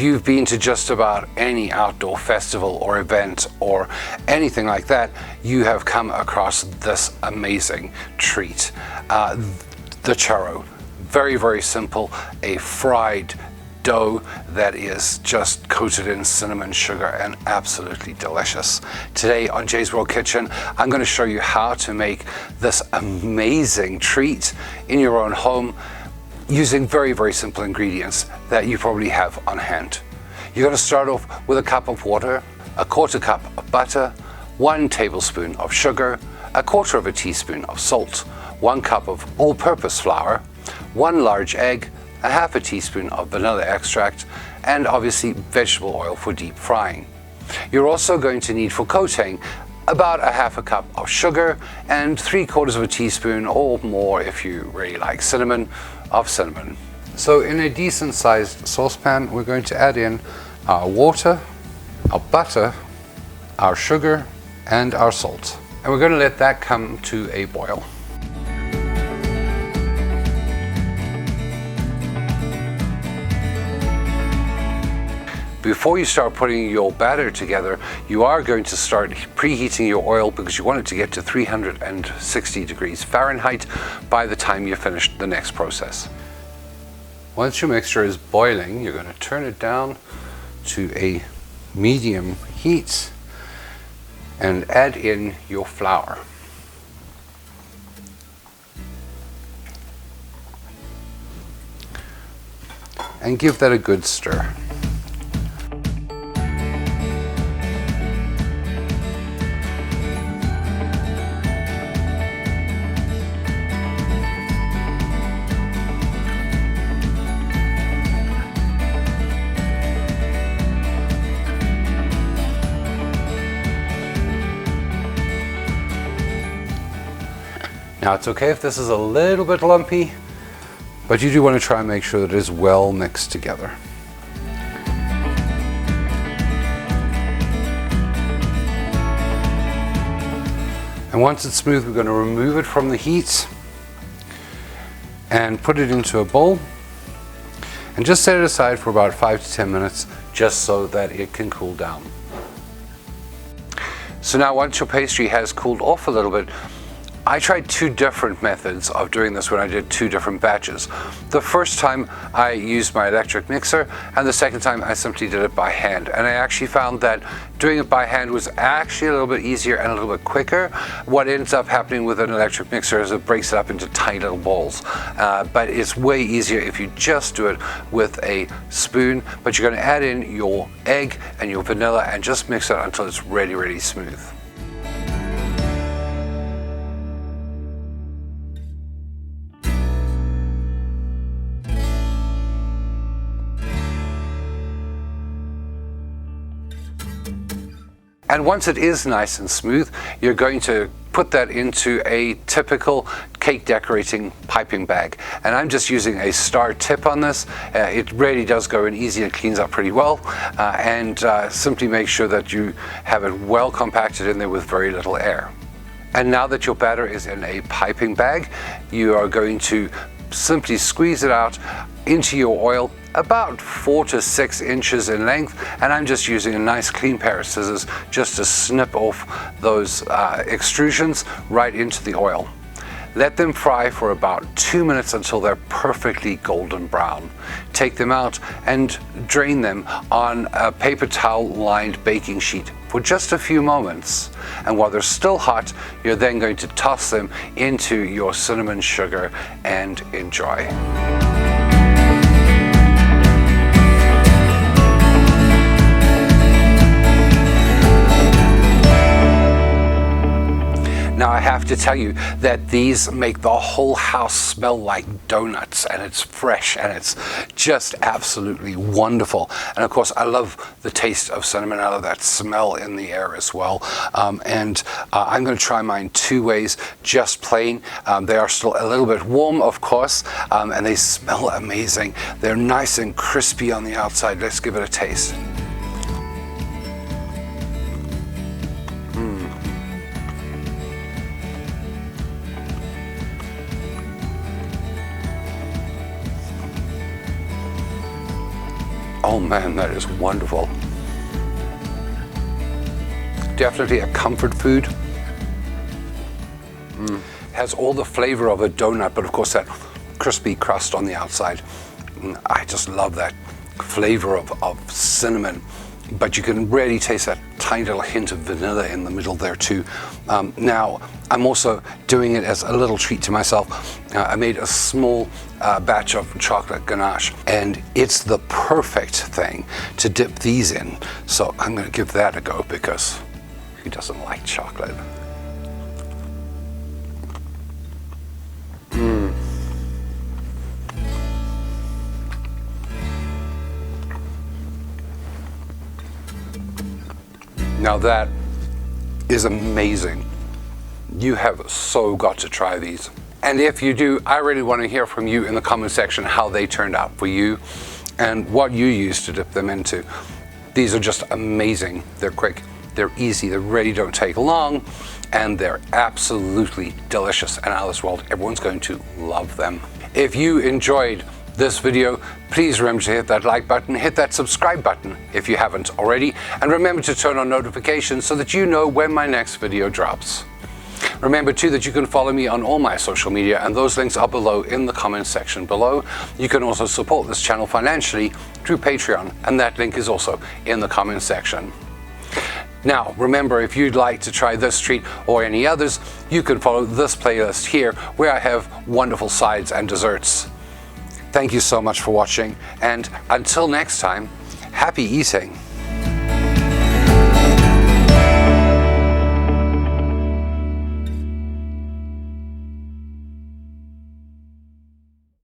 If you've been to just about any outdoor festival or event or anything like that, you have come across this amazing treat. The churro. Very, very simple, a fried dough that is just coated in cinnamon sugar and absolutely delicious. Today on Jay's World Kitchen, I'm going to show you how to make this amazing treat in your own home using very, very simple ingredients that you probably have on hand. You're going to start off with a cup of water, a quarter cup of butter, 1 tablespoon of sugar, a quarter of a teaspoon of salt, 1 cup of all-purpose flour, 1 large egg, a half a teaspoon of vanilla extract, and obviously vegetable oil for deep frying. You're also going to need for coating about a half a cup of sugar and 3/4 of a teaspoon or more, if you really like cinnamon, of cinnamon. So in a decent sized saucepan, we're going to add in our water, our butter, our sugar, and our salt. And we're going to let that come to a boil. Before you start putting your batter together, you are going to start preheating your oil because you want it to get to 360 degrees Fahrenheit by the time you finish the next process. Once your mixture is boiling, you're going to turn it down to a medium heat and add in your flour. And give that a good stir. Now it's okay if this is a little bit lumpy, but you do want to try and make sure that it is well mixed together. And once it's smooth, we're going to remove it from the heat and put it into a bowl and just set it aside for about 5 to 10 minutes just so that it can cool down. So now once your pastry has cooled off a little bit, I tried 2 different methods of doing this when I did 2 different batches. The first time I used my electric mixer, and the second time I simply did it by hand. And I actually found that doing it by hand was actually a little bit easier and a little bit quicker. What ends up happening with an electric mixer is it breaks it up into tiny little balls. But it's way easier if you just do it with a spoon. But you're going to add in your egg and your vanilla and just mix it until it's really, really smooth. And once it is nice and smooth, you're going to put that into a typical cake decorating piping bag. And I'm just using a star tip on this. It really does go in easy, it cleans up pretty well. Simply make sure that you have it well compacted in there with very little air. And now that your batter is in a piping bag, you are going to simply squeeze it out into your oil about 4 to 6 inches in length, and I'm just using a nice clean pair of scissors just to snip off those extrusions right into the oil. Let them fry for about 2 minutes until they're perfectly golden brown. Take them out and drain them on a paper towel lined baking sheet for just a few moments. And while they're still hot, you're then going to toss them into your cinnamon sugar and enjoy. Now I have to tell you that these make the whole house smell like donuts, and it's fresh and it's just absolutely wonderful. And of course I love the taste of cinnamon. I love that smell in the air as well. I'm going to try mine 2 ways, just plain. They are still a little bit warm, of course, and they smell amazing. They're nice and crispy on the outside. Let's give it a taste. Oh man, that is wonderful. Definitely a comfort food. Has all the flavor of a donut, but of course that crispy crust on the outside. I just love that flavor of cinnamon, but you can really taste that tiny little hint of vanilla in the middle there too. Now, I'm also doing it as a little treat to myself. I made a small batch of chocolate ganache, and it's the perfect thing to dip these in. So I'm going to give that a go, because who doesn't like chocolate? Now that is amazing. You have so got to try these. And if you do, I really want to hear from you in the comment section how they turned out for you and what you used to dip them into. These are just amazing. They're quick, they're easy, they really don't take long, and they're absolutely delicious. And out of this world, everyone's going to love them. If you enjoyed this video, please remember to hit that like button, hit that subscribe button if you haven't already, and remember to turn on notifications so that you know when my next video drops. Remember too that you can follow me on all my social media, and those links are below in the comments section below. You can also support this channel financially through Patreon, and that link is also in the comments section. Now, remember, if you'd like to try this treat or any others, you can follow this playlist here, where I have wonderful sides and desserts. Thank you so much for watching, and until next time, happy eating.